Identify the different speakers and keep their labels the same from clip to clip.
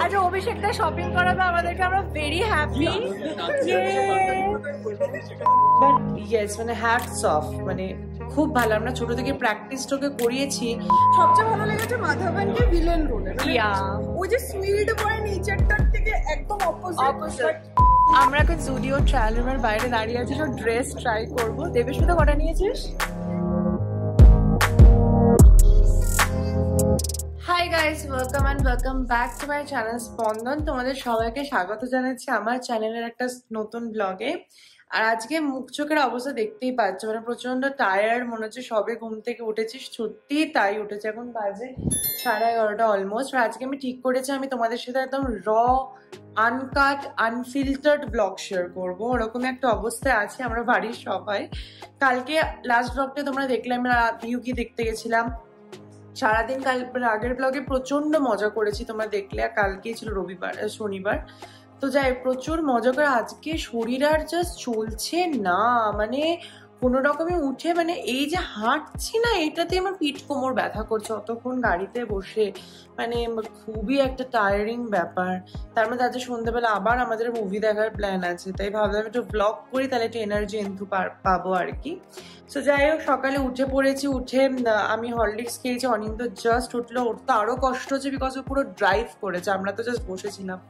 Speaker 1: আজ অভিষেকটা শপিং করাবে আমাদেরকে, আমরা ভেরি হ্যাপি। বাট ইয়েস, মানে হ্যাটস অফ, মানে খুব ভালো। আমরা ছোট থেকে প্র্যাকটিসটাকে করিয়েছি।
Speaker 2: সবচেয়ে ভালো লেগেছে মাধবনকে ভিলেন রোলে, ওই যে সুইট বয় নেচারটার থেকে একদম অপোজিট।
Speaker 1: আমরা এখন জুডিও ট্রায়াল রুমের বাইরে দাঁড়িয়ে আছি, সব ড্রেস ট্রাই করবো। দেবেশমিতা কটা নিয়েছিস? Hi guys, welcome and welcome back to my channel স্পন্দন। তোমাদের সবাইকে স্বাগত জানাচ্ছি আমার চ্যানেলের একটা নতুন ব্লগে। আর আজকে মুখ চোখের অবস্থা দেখতেই পাচ্ছ, মানে প্রচন্ড টায়ার্ড মনে হচ্ছে। সবে ঘুম থেকে উঠেছিস, সত্যি তাই উঠেছে। এখন বাজে 11:30 অলমোস্ট। আর আজকে আমি ঠিক করেছি আমি তোমাদের সাথে একদম আনকাট আনফিল্টার্ড ব্লগ শেয়ার করবো। ওরকম একটা অবস্থায় আছে আমরা বাড়ির সবাই। কালকে লাস্ট ব্লগটা তোমরা দেখলে আমরা ভিউকি দেখতে গেছিলাম সারাদিন। কাল আগের ব্লগে প্রচন্ড মজা করেছি, তোমরা দেখলে। আর কালকেই ছিল শনিবার। তো যাই, প্রচুর মজা করে। আজকে শরীর আর জাস্ট চলছে না, মানে কোনো রকমে উঠে, মানে এই যে হাঁটছি না, এটাতে আমার পিঠ কোমর ব্যথা করছে অতক্ষণ গাড়িতে বসে। মানে খুবই একটা টায়ারিং ব্যাপার। তার মধ্যে আজকে সন্ধ্যেবেলা আবার আমাদের মুভি দেখার প্ল্যান আছে, তাই ভাবলাম একটু ব্লগ করি, তাহলে একটু এনার্জি পাবো আর কি। তো যাই হোক, সকালে উঠে পড়েছি। উঠে আমি হরলিক্স খেয়েছি। অনিন্দ জাস্ট উঠলো। ওর তো আরো কষ্ট হচ্ছে, বিকজ ও পুরো ড্রাইভ করেছে, আমরা তো জাস্ট বসেছিলাম।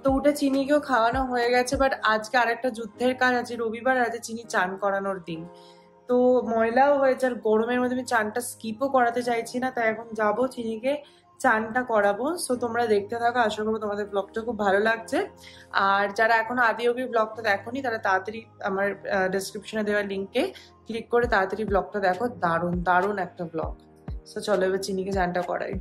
Speaker 1: তো উঠে চিনিকেও খাওয়ানো হয়ে গেছে। বাট আজকে আরেকটা যুদ্ধের কাজ আছে, রবিবার আছে চিনি চান করানোর দিন। তো ময়লাও হয়েছে, আর গরমের মধ্যে আমি চানটা স্কিপও করাতে চাইছি না, তাই এখন যাবো চিনিকে চানটা করাবো। সো তোমরা দেখতে থাকো, আশা করবো তোমাদের ব্লগটা খুব ভালো লাগছে। আর যারা এখনো আদি অবধি ব্লগটা দেখোনি, তারা তাড়াতাড়ি আমার ডেসক্রিপশনে দেওয়া লিঙ্কে ক্লিক করে তাড়াতাড়ি ব্লগটা দেখো। দারুণ দারুণ একটা ব্লগ। সো চলো এবার চিনিকে চানটা করাই।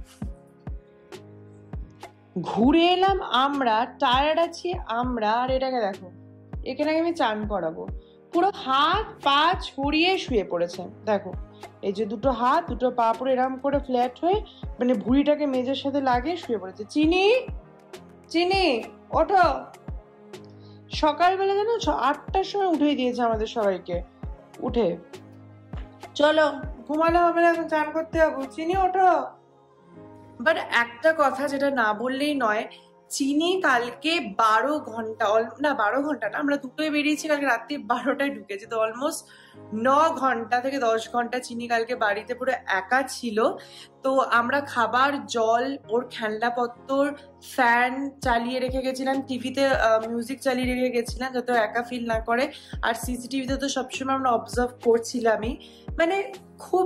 Speaker 1: ঘুরে এলাম আমরা, টায়ার্ড আছি আমরা। আর এটাকে দেখো, এখানে আমি চান করাবো। পুরো হাত পা ছড়িয়ে শুয়ে পড়েছে। দেখো, এই যে দুটো হাত দুটো পা পুরো এরম করে ফ্ল্যাট হয়ে, মানে ভুঁড়িটাকে মেজের সাথে লাগিয়ে শুয়ে পড়েছে। চিনি চিনি ওঠো। সকালবেলা জানো 8টার সময় উঠেই দিয়েছে আমাদের সবাইকে। উঠে চলো, ঘুমালে হবে না, এখন চান করতে যাবো। চিনি ওঠো। বাট একটা কথা যেটা না বললেই নয়, চিনি কালকে 12 ঘন্টা, না 12 ঘন্টা না, আমরা দুটোই বেরিয়েছি, কালকে রাত্রি 12টায় ঢুকেছি। তো অলমোস্ট 9 ঘন্টা থেকে 10 ঘন্টা চিনি কালকে বাড়িতে পুরো একা ছিল। তো আমরা খাবার, জল, ওর খেলনাপত্তর, ফ্যান চালিয়ে রেখে গেছিলাম, টিভিতে মিউজিক চালিয়ে রেখে গেছিলাম যাতে একা ফিল না করে। আর সিসিটিভিতে তো সবসময় আমরা অবজার্ভ করছিলামই। মানে খুব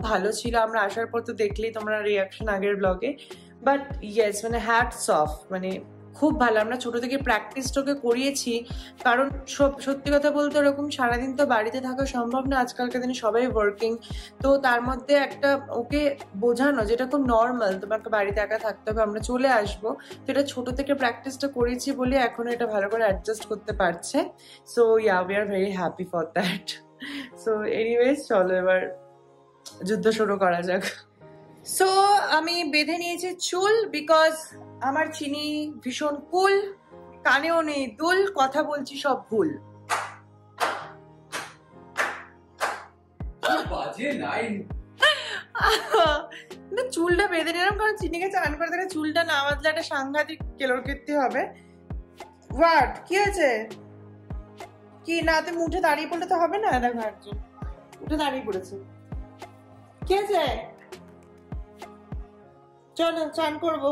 Speaker 1: ভালো ছিল। আমরা আসার পর তো দেখলেই তোমরা রিয়াকশন আগের ব্লগে। বাট ইয়েস, মানে হ্যাটস অফ, মানে খুব ভালো। আমরা ছোট থেকে প্র্যাকটিসটাকে করিয়েছি, কারণ সত্যি কথা বলতে ওরকম সারাদিন তো বাড়িতে থাকা সম্ভব না। আজকালকার দিনে সবাই ওয়ার্কিং। তো তার মধ্যে একটা ওকে বোঝানো, যেটা খুব নর্মাল, তোমাকে বাড়িতে একা থাকতে হবে, আমরা চলে আসবো। তো এটা ছোট থেকে প্র্যাকটিসটা করেছি বলে এখনো এটা ভালো করে অ্যাডজাস্ট করতে পারছে। So yeah, we are very happy for that. So anyways, চলো এবার যুদ্ধ শুরু করা যাক। সো আমি বেঁধে নিয়েছি চুল, বিকজ আমার চিনি ভীষণ কুল, কানেও নেই দুল, কথা বলছি সব ভুল। না, চুলটা বেঁধে নিলাম কারণ চিনিকে চান করে দিলে চুলটা না বাঁধলে একটা সাংঘাতিক কেলোরকীর্তি হবে। হোয়াট, কি আছে? কি না, তুমি উঠে দাঁড়িয়ে পড়লে তো হবে না। দেখো একজন উঠে দাঁড়িয়ে পড়েছে, কি আছে? চলো চান করবো।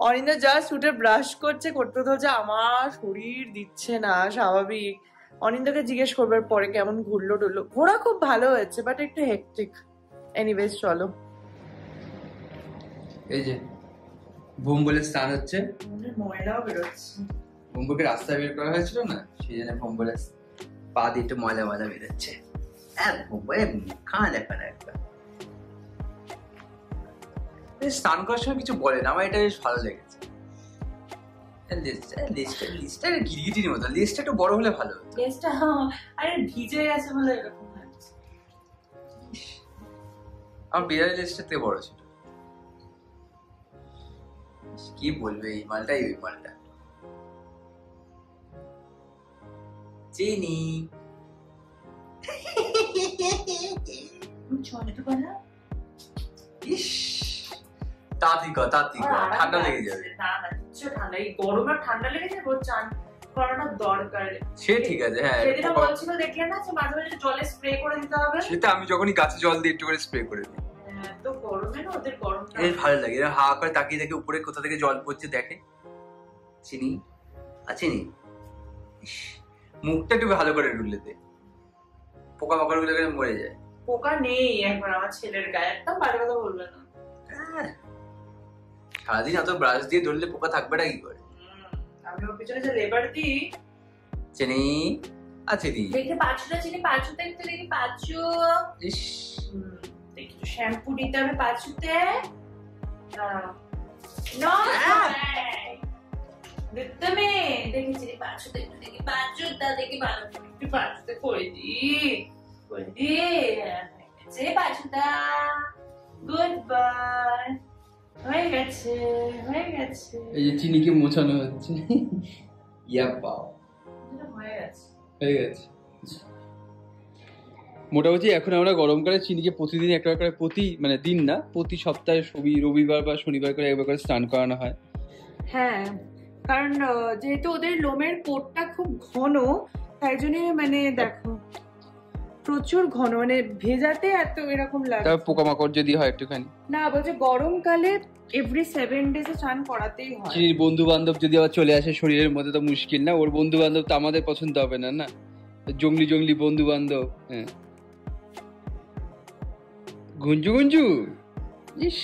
Speaker 1: অনিন্দ জাস্ট উঠে ব্রাশ করতে হচ্ছে, আমার শরীর দিচ্ছে না স্বাভাবিক। অনিন্দকে জিজ্ঞেস করবার পরে কেমন ঘুরলো টুরলো। ঘোরা খুব ভালো হয়েছে, বাট একটু হেক্টিক। এনিওয়েজ চলো।
Speaker 3: এই যে বোম্বলে স্নান হচ্ছে,
Speaker 1: ময়লাও বেরোচ্ছে।
Speaker 3: বোম্বকে রাস্তায় বের করা হয়েছিল না, সেই জন্য বোম্বলে পা দিয়ে একটু ময়লা ময়লা বেরোচ্ছে। স্নান করার সময় কিছু বলে না, আমার এটা বেশ ভালো লেগেছে। লিস্টটা গিরগিটির মতো, লিস্টটা একটু বড় হলে ভালো হতো।
Speaker 1: লিস্টটা আরে ভিজে গেছে বলে এরকম হচ্ছে।
Speaker 3: আমার বিড়ালের লিস্টটা থেকে বড় ছিল। কি বলবে, এই মালটাই ওই মালটা। চিনি তাড়াতাড়ি ঠান্ডা লেগে যাবে।
Speaker 1: না না কিচ্ছু ঠান্ডা, এই গরমে ঠান্ডা লেগে যাবে, ওর চান করানো দরকার।
Speaker 3: সে ঠিক আছে, হ্যাঁ
Speaker 1: সেদিন বলছিল দেখলে না যে মাঝে মাঝে জলে স্প্রে করে দিতে হবে।
Speaker 3: সেটা আমি যখনই গাছে জল দিয়ে একটু করে স্প্রে করে দিই।
Speaker 1: তো গরমে না ওদের গরমটা
Speaker 3: এর ভালো লাগে, এরা হা করে তাকিয়ে দেখে উপরে কোথা থেকে জল পড়ছে দেখে। চিনি আছে নি, মুখটা একটু ভালো করে ডুলে দে, পোকা মাকড় গুলো মরে যায়।
Speaker 1: পোকা নেই এখন আমার ছেলের গায়ে, একদম বাজে কথা বলবে না।
Speaker 3: সারাদিন এত ব্রাশ দিয়ে ধরলে পোকা থাকবে না কি করে?
Speaker 1: আমি ওর পিছনে যে লেবার দিই।
Speaker 3: চিনি আছে দি,
Speaker 1: দেখে পাঁচটা চিনি, পাঁচু দেখতে দেখি পাঁচু।
Speaker 3: ইস
Speaker 1: দেখি তো শ্যাম্পু দিতে হবে পাঁচুতে। দেখতে মেয়ে দেখি চিনি পাঁচু দেখতে দেখি পাঁচু, তা দেখি ভালো করে একটু পাঁচুতে করে দিই, করে দিই। পাঁচুটা গুড বাই, হয়ে গেছে হয়ে গেছে।
Speaker 3: এই যে চিনিকে মোছানো হচ্ছে। ইয়া বাও,
Speaker 1: হয়ে গেছে
Speaker 3: হয়ে গেছে। মোটামুটি এখন আমরা গরমকালে চিনিকে প্রতিদিন একবার করে, মানে দিন না, প্রতি সপ্তাহে রবিবার বা শনিবার করে একবার করে স্নান করানো হয়।
Speaker 1: হ্যাঁ, কারণ যেহেতু ওদের লোমের কোটটা খুব ঘন, তাই জন্য মানে দেখো প্রচুর ঘন, মানে ভেজাতে এত এরকম লাগে।
Speaker 3: পোকামাকড় যদি হয় একটুখানি,
Speaker 1: না বলছে গরমকালে এভরি 7 days চান করাতেই হয়।
Speaker 3: চিনির বন্ধু বান্ধব যদি আবার চলে আসে শরীরের মধ্যে তো মুশকিল না, ওর বন্ধু বান্ধব তো আমাদের পছন্দ হবে না, না জঙ্গলি জঙ্গলি বন্ধু বান্ধব। হ্যাঁ গুঞ্জু গুঞ্জু, ইস।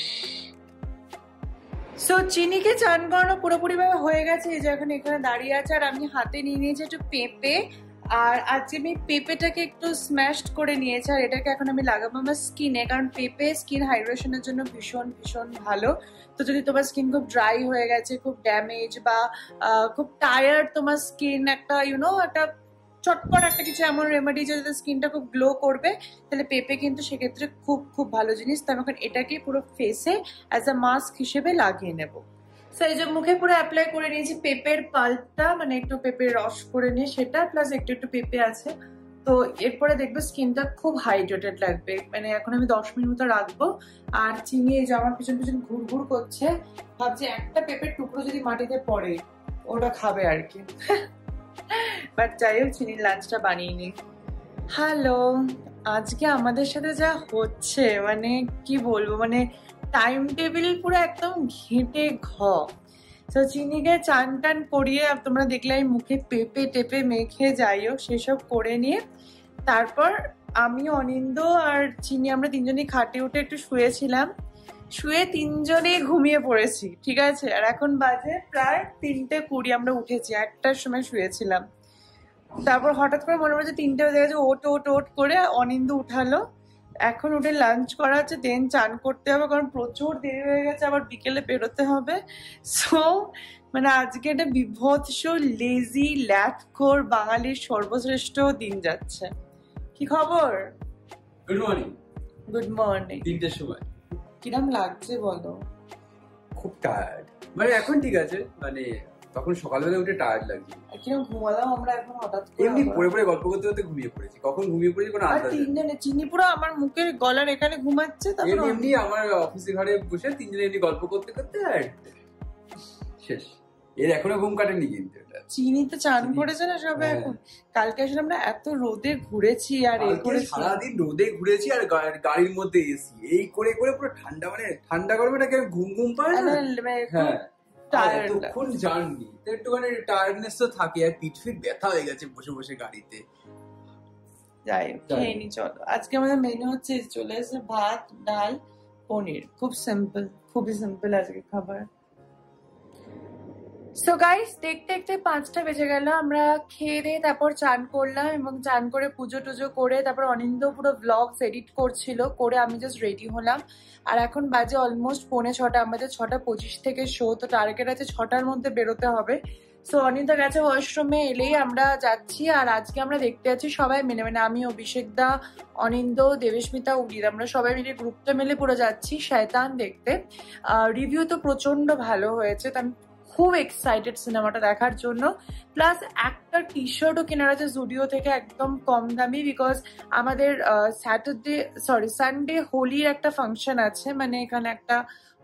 Speaker 1: সো চিনিকে চান করানো পুরোপুরি ভাবে হয়ে গেছে, এই যে এখন এখানে দাঁড়িয়ে আছে, আর আমি হাতে নিয়ে নিয়েছি একটু পেঁপে, আর আজকে আমি পেঁপেটাকে একটু স্ম্যাশড করে নিয়েছি, আর এটাকে এখন আমি লাগাবো আমার স্কিনে, কারণ পেঁপে স্কিন হাইড্রেশনের জন্য ভীষণ ভীষণ ভালো। তো যদি তোমার স্কিন খুব ড্রাই হয়ে গেছে, খুব ড্যামেজ বা খুব টায়ার্ড তোমার স্কিন, একটা একটা চটপট একটা কিছু এমন রেমেডি যাতে স্কিনটা খুব গ্লো করবে, তাহলে পেঁপে কিন্তু সেক্ষেত্রে খুব খুব ভালো জিনিস। তো আমি এখন এটাকে পুরো ফেসে অ্যাজ আ মাস্ক হিসেবে লাগিয়ে নেব। সো এই যে মুখে পুরো অ্যাপ্লাই করে নিয়েছি পেঁপের পাল্পটা, মানে একটু পেঁপের রস করে নিয়ে সেটা, প্লাস একটু একটু পেঁপে আছে। তো এরপরে দেখবে স্কিনটা খুব হাইড্রেটেড লাগবে। মানে এখন আমি 10 মিনিট মতো রাখবো। আর চিনি এই যে আমার পিছন পিছন ঘুর ঘুর করছে, ভাবছি একটা পেঁপের টুকরো যদি মাটিতে পড়ে ওটা খাবে আর কি। বাট যাই হোক, চিনির লাঞ্চটা বানিয়ে নিই। হ্যালো, আজকে আমাদের সাথে যা হচ্ছে মানে কি বলবো, মানে টাইম টেবিল পুরো একদম ঘেঁটে ঘ। তো চিনিকে চান টান করিয়ে তোমরা দেখলে আমি মুখে পেঁপে টেপে মেখে যাই হোক সেসব করে নিয়ে তারপর আমি অনিন্দ আর চিনি আমরা তিনজনই খাটে উঠে একটু শুয়েছিলাম, শুয়ে তিনজনে ঘুমিয়ে পড়েছি, ঠিক আছে। আর এখন বাজে প্রায় 3:20, আমরা উঠেছি 1টার সময় শুয়েছিলাম। তারপর হঠাৎ করে মনে পড়ছে 3টে বেজে গেছে, ওট ওট ওট করে অনিন্দ উঠালো, এখন উঠে লাঞ্চ করা হচ্ছে, দেন চান করতে হবে কারণ প্রচুর দেরি হয়ে গেছে, আবার বিকেলে বেরোতে হবে। সো মানে আজকে একটা বিভৎস লেজি ল্যাটখোর বাঙালির সর্বশ্রেষ্ঠ দিন যাচ্ছে। কি খবর?
Speaker 3: Good morning.
Speaker 1: Good morning.
Speaker 3: 3টের সময়
Speaker 1: কিরম লাগছে বলো?
Speaker 3: খুব টায়ার্ড, মানে এখন ঠিক আছে, মানে তখন সকালবেলা উঠে টায়ার্ড লাগছে।
Speaker 1: কিরম ঘুমালাম আমরা এখন হঠাৎ করে,
Speaker 3: এমনি পড়ে পড়ে গল্প করতে করতে ঘুমিয়ে পড়েছি, কখন ঘুমিয়ে পড়েছি কোনো আন্দাজ নেই।
Speaker 1: তিনজনে চিনি পুরো আমার মুখের গলার এখানে ঘুমাচ্ছে, তারপর
Speaker 3: এমনি আমার অফিসে ঘরে বসে তিনজনে এমনি গল্প করতে করতে আর শেষ। এর এখনো ঘুম কাটেনি কিন্তু।
Speaker 1: চিনি তো চান করেছে না সবে এখন। কালকে আসলে আমরা এত রোদে ঘুরেছি আর এই করে
Speaker 3: সারাদিন রোদে ঘুরেছি আর গাড়ির মধ্যে এসি এই করে করে পুরো ঠান্ডা, মানে ঠান্ডা গরমে নাকি ঘুম ঘুম পায় না। হ্যাঁ তখন জার্নি তো একটুখানি টায়ার্ডনেস তো থাকে, আর পিঠ ফিট ব্যথা হয়ে গেছে বসে বসে গাড়িতে।
Speaker 1: যাই হোক খেয়ে নি চলো। আজকে আমাদের মেনু হচ্ছে, চলে এসে ভাত ডাল পনির, খুব সিম্পল, খুবই সিম্পল আজকে খাবার। সো গাইস দেখতে দেখতে 5টা বেজে গেল, আমরা খেয়ে দিয়ে তারপর চান করলাম, এবং চান করে পুজো টুজো করে তারপর অনিন্দ পুরো ব্লগস এডিট করছিল, করে আমি জাস্ট রেডি হলাম। আর এখন বাজে অলমোস্ট 6:45, আমাদের 6:25 থেকে শো, তো টার্গেট আছে 6টার মধ্যে বেরোতে হবে। সো অনিন্দ গেছে ওয়াশরুমে, এলেই আমরা যাচ্ছি। আর আজকে আমরা দেখতে যাচ্ছি সবাই মিলে, মানে আমি, অভিষেক দা, অনিন্দ, দেবস্মিতা, উদিত, আমরা সবাই মিলে গ্রুপটা মিলে পুরো যাচ্ছি শয়তান দেখতে। রিভিউ তো প্রচন্ড ভালো হয়েছে, তো আমি খুব এক্সাইটেড সিনেমাটা দেখার জন্য। প্লাস একটা টি শার্টও কেনার আছে জুডিও থেকে একদম কম দামি, বিকজ আমাদের সানডে হোলির একটা ফাংশন আছে, মানে এখানে একটা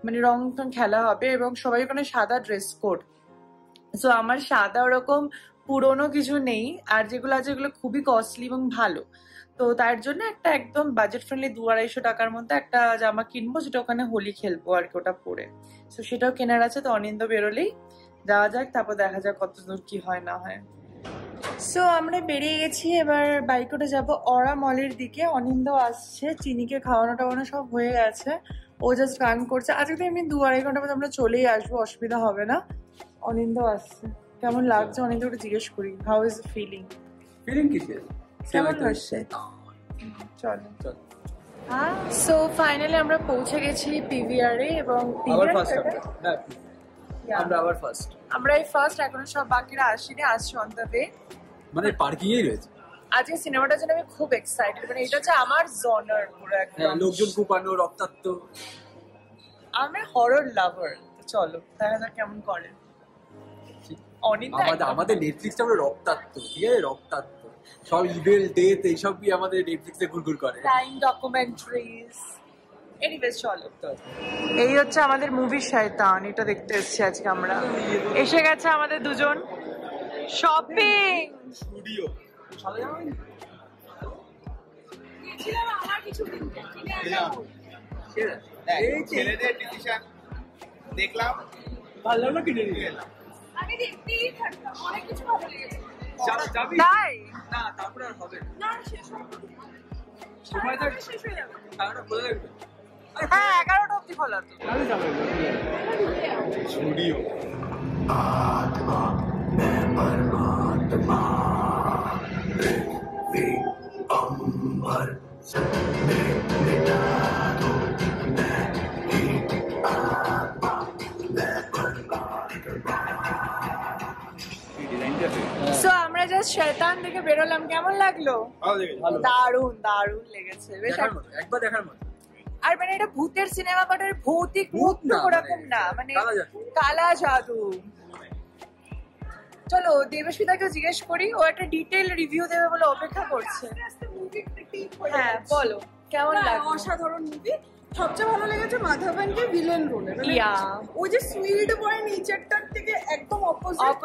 Speaker 1: মানে রং টং খেলা হবে এবং সবাই ওখানে সাদা ড্রেস কোড। সো আমার সাদা ওরকম পুরোনো কিছু নেই, আর যেগুলো আছে এগুলো খুবই কস্টলি এবং ভালো। তো তার জন্য একটা একদম বাজেট ফ্রেন্ডলি 200-250 টাকার মধ্যে একটা জামা কিনবো, যেটা ওখানে হোলি খেলবো আর কি ওটা পরে। তো সেটাও কেনার আছে। তো অনিন্দ বেরোলেই যাওয়া যাক, তারপর দেখা যাক কত দূর কি হয় না হয়। সো আমরা বেরিয়ে গেছি, এবার বাইক করে যাবো অরা মলের দিকে। অনিন্দ আসছে, চিনিকে খাওয়ানো টাওয়ানো সব হয়ে গেছে, ও জাস্ট গান করছে। আজকে তো এমনি 2-2.5 ঘন্টার মধ্যে আমরা চলেই আসবো, অসুবিধা হবে না। অনিন্দ আসছে, কেমন লাগছে অনিন্দ ওটা জিজ্ঞেস করি, হাউ ইজ ফিলিং?
Speaker 3: ফিলিং কিসের?
Speaker 1: কেমন লাগছে? চলো। সো ফাইনালি আমরা পৌঁছে গেছি পিভিআর এ, এবং আমরা এই ফার্স্ট, এখনো সব বাকিরা আসেনি, আসছে অন দ্য ওয়ে,
Speaker 3: মানে পার্কিং এই রয়েছে।
Speaker 1: আজকে সিনেমাটার জন্য আমি খুব এক্সাইটেড, মানে এটা হচ্ছে আমার জনার পুরো একদম।
Speaker 3: লোকজন কুপানো, রক্তাক্ত,
Speaker 1: আমি হরর লাভার। চলো দেখা যাক কেমন করে।
Speaker 3: আমাদের নেটফ্লিক্সটা পুরো রক্তাক্ত, ঠিক আছে, রক্তাক্ত সব ইভেল ডেথ এইসবই আমাদের নেটফ্লিক্সে ঘুরঘুর করে,
Speaker 1: ক্রাইম ডকুমেন্টারিজ। এনিওয়েজ চলো, এই হচ্ছে আমাদের মুভি শয়তান, এটা দেখতে এসেছি আজকে আমরা। এসে গেছে আমাদের দুজন শপিং
Speaker 3: স্টুডিও।
Speaker 2: আমার কিছু
Speaker 3: এই ছেলেদের ডিসিশন দেখলাম, ভালো লাগলো, কিনে নিয়ে এলাম।
Speaker 2: আমি দেখতেই থাকতাম, অনেক কিছু ভালো লেগেছে।
Speaker 3: যাবি
Speaker 1: তাই
Speaker 3: না? তারপরে আর হবে
Speaker 2: না, শেষ হবে,
Speaker 3: সময় থাকবে,
Speaker 2: শেষ হয়ে যাবে।
Speaker 3: তারপরে খোলা থাকবে।
Speaker 1: হ্যাঁ 11টা অব্দি খোলা তো।
Speaker 3: স্টুডিও।
Speaker 1: সো আমরা জাস্ট শয়তান দেখে বেরোলাম, কেমন লাগলো? দারুণ দারুণ লেগেছে, বেশ
Speaker 3: একবার দেখার মতো।
Speaker 1: আর মানে এটা ভূতের সিনেমা, বাট এর ভৌতিক ভূত তো ওরকম না, মানে কালা জাদু। চলো দেবস্মিতাকে জিজ্ঞেস করি, ও একটা ডিটেইল রিভিউ দেবে বলে অপেক্ষা করছে। হ্যাঁ বলো কেমন লাগলো?
Speaker 2: অসাধারণ মুভি। সবচেয়ে ভালো লেগেছে মাধবনকে ভিলেন রোলে, ওই যে সুইট বয় নেচারটার থেকে একদম অপোজিট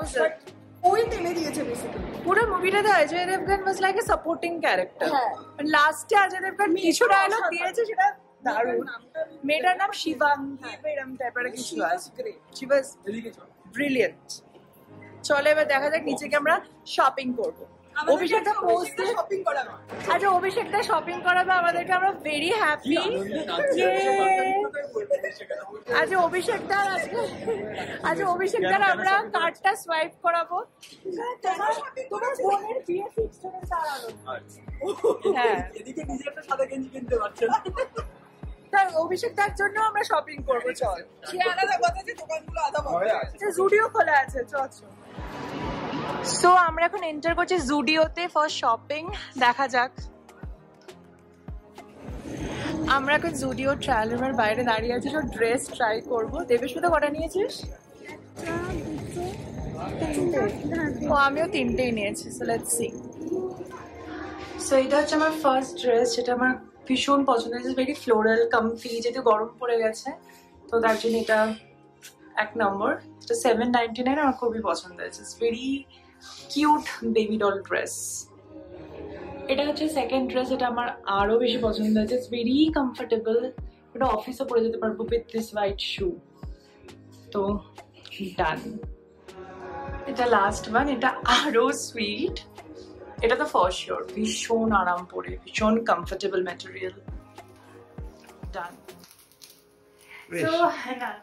Speaker 2: ওই টেনে দিয়েছে বেসিক্যালি।
Speaker 1: পুরো মুভিটাতে Ajay Devgn was like a supporting character. লাস্টে অজয় দেবগন কিছু ডায়লগ দিয়েছে, সেটা দারুণ। মেয়েটার নাম শিবাঙ্গী এরকম টাইপের কিছু আছে, শি ওয়াজ ব্রিলিয়েন্ট। চলো এবার দেখা যাক নিচে কি আমরা শপিং করবো। অভিষেকটা পোস্টে
Speaker 2: শপিং করাবে,
Speaker 1: আচ্ছা অভিষেকটা শপিং করাবে আমাদেরকে, আমরা ভেরি হ্যাপি। আজ অভিষেকদার আমরা কার্ডটা সোয়াইপ করাবো।
Speaker 2: তোমার বোনের বিয়ে ফিক্সড হয়ে দাঁড়ালো।
Speaker 1: হ্যাঁ
Speaker 3: এদিকে নিজে একটা সাদা গেঞ্জি কিনতে পারছেন,
Speaker 1: তার অভিষেকদার জন্য আমরা শপিং করবো। চল,
Speaker 2: সে আলাদা কথা যে দোকানগুলো আধা বন্ধ আছে,
Speaker 1: জুডিও খোলা আছে। চল। সো আমরা এখন এন্টার করছি জুডিওতে ফর শপিং, দেখা যাক। আমরা এখন জুডিও ট্রায়াল রুমের বাইরে দাঁড়িয়ে আছি, সব ড্রেস ট্রাই করবো। দেবস্মিতা কটা নিয়েছিস? ও আমিও 3টেই নিয়েছি। So let's see. সো এটা হচ্ছে আমার ফার্স্ট ড্রেস, যেটা আমার ভীষণ পছন্দ হয়েছে। ভেরি ফ্লোরাল কমফি, যেহেতু গরম পড়ে গেছে তো তার জন্য এটা 1 নম্বর। এটা 799, আমার খুবই পছন্দ হয়েছে। It's very cute baby doll dress. এটা হচ্ছে সেকেন্ড ড্রেস, এটা আমার আরো বেশি পছন্দ হয়েছে। ইটস ভেরি কমফোর্টেবল, এটা অফিসে পরে যেতে পারবো উইথ দিস হোয়াইট শু। তো ডান। এটা লাস্ট ওয়ান, এটা আরো সুইট। এটা তো ফর শিওর ভীষণ আরাম পরে, ভীষণ কমফোর্টেবল ম্যাটেরিয়াল। ডান। তো হ্যাঁ,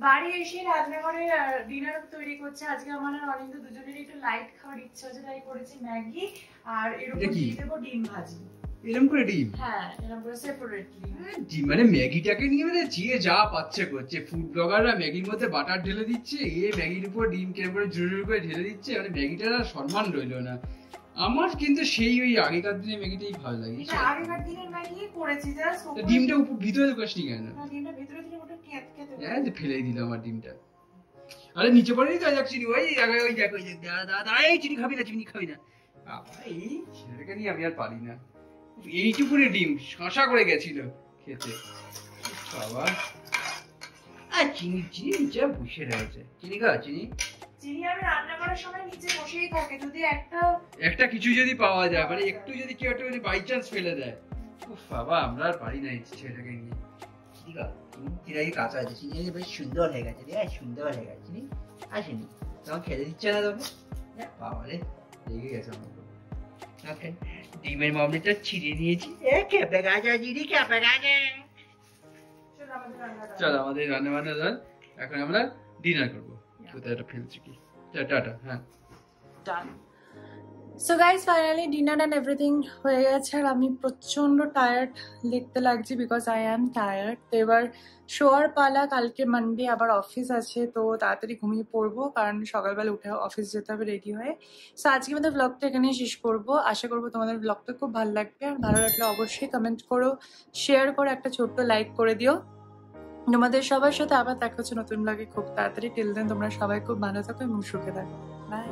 Speaker 1: বাড়ি এসে রান্নাঘরে ডিনার তৈরি করছে। আজকে আমার আর অনিন্দ দুজনেরই একটু লাইট খাওয়ার ইচ্ছা হচ্ছে, তাই করেছি ম্যাগি আর এরকম দিয়ে দেবো ডিম ভাজি।
Speaker 3: এরকম করে ডিম?
Speaker 1: হ্যাঁ এরকম করে সেপারেটলি।
Speaker 3: ডিম মানে ম্যাগিটাকে নিয়ে মানে যে যা পাচ্ছে করছে। ফুড ব্লগাররা ম্যাগির মধ্যে বাটার ঢেলে দিচ্ছে, ম্যাগির উপর ডিম কেন করে জোর করে ঢেলে দিচ্ছে, মানে ম্যাগিটার আর সম্মান রইলো না। আমার কিন্তু সেই ওই আগেকার দিনের ম্যাগিটাই ভালো লাগে।
Speaker 1: আগেকার দিনের ম্যাগি করেছি জাস্ট।
Speaker 3: ডিমটা উপর ভিতরে ঢোকাসনি কেন?
Speaker 1: ডিমটা ভিতরে দিলে ওটা কেটে
Speaker 3: ফেলেই দিলাম আমার ডিমটা। আরে নিচে পড়েই তো যাক চিনি, ওই ওই দেখো দাদা এই চিনি খাবি না, চিনি খাবি না। এই ছেলেটাকে নিয়ে আমি আর পারি না। এইটুকুনে ডিম শশা করে গেছিল খেতে। বাবা
Speaker 4: আর চিনি চিনি নিচে বসে রয়েছে। চিনি খাওয়া চিনি
Speaker 1: চিনি আমি রান্না করার সময় নিচে বসেই থাকে, যদি
Speaker 4: একটা কিছু যদি পাওয়া যায়, মানে একটু যদি কেউ একটা যদি বাই চান্স ফেলে দেয়, উফ বাবা আমরা আর পারি না এই ছেলেটাকে নিয়ে। চিনি খাওয়া চিনি কাঁচা আছে, চিনি বেশ সুন্দর হয়ে গেছে রে, সুন্দর হয়ে গেছে চিনি। আসেনি তোমার খেতে দিচ্ছে না তোকে, বাবা রে লেগে গেছে আমার। ওকে ডিমের মামলেটটা ছিঁড়ে নিয়েছি, খেপে গেছে চিনি, খেপে গেছে। চল আমাদের রান্না বান্না দল, এখন আমরা ডিনার করবো। কোথায় এটা ফেলছি কি, টাটা। হ্যাঁ
Speaker 1: done. So guys finally dinner and everything হয়ে গেছে, আর আমি প্রচন্ড টায়ার্ড দেখতে লাগছি বিকজ আই অ্যাম টায়ার্ড। তো এবার শোয়ার পালা, কালকে মানডে আবার অফিস আছে, তো তাড়াতাড়ি ঘুমিয়ে পড়বো কারণ সকালবেলা উঠে অফিস যেতে হবে রেডি হয়ে। সো আজকে আমাদের ব্লগটা এখানেই শেষ করবো। আশা করবো তোমাদের ব্লগটা খুব ভালো লাগবে, আর ভালো লাগলে অবশ্যই কমেন্ট করো, শেয়ার করো, একটা ছোট্ট লাইক করে দিও। তোমাদের সবার সাথে আবার দেখা হচ্ছে নতুন ব্লগে খুব তাড়াতাড়ি। টিল দেন তোমরা সবাই খুব ভালো থাকো এবং সুখে থাকো। বাই।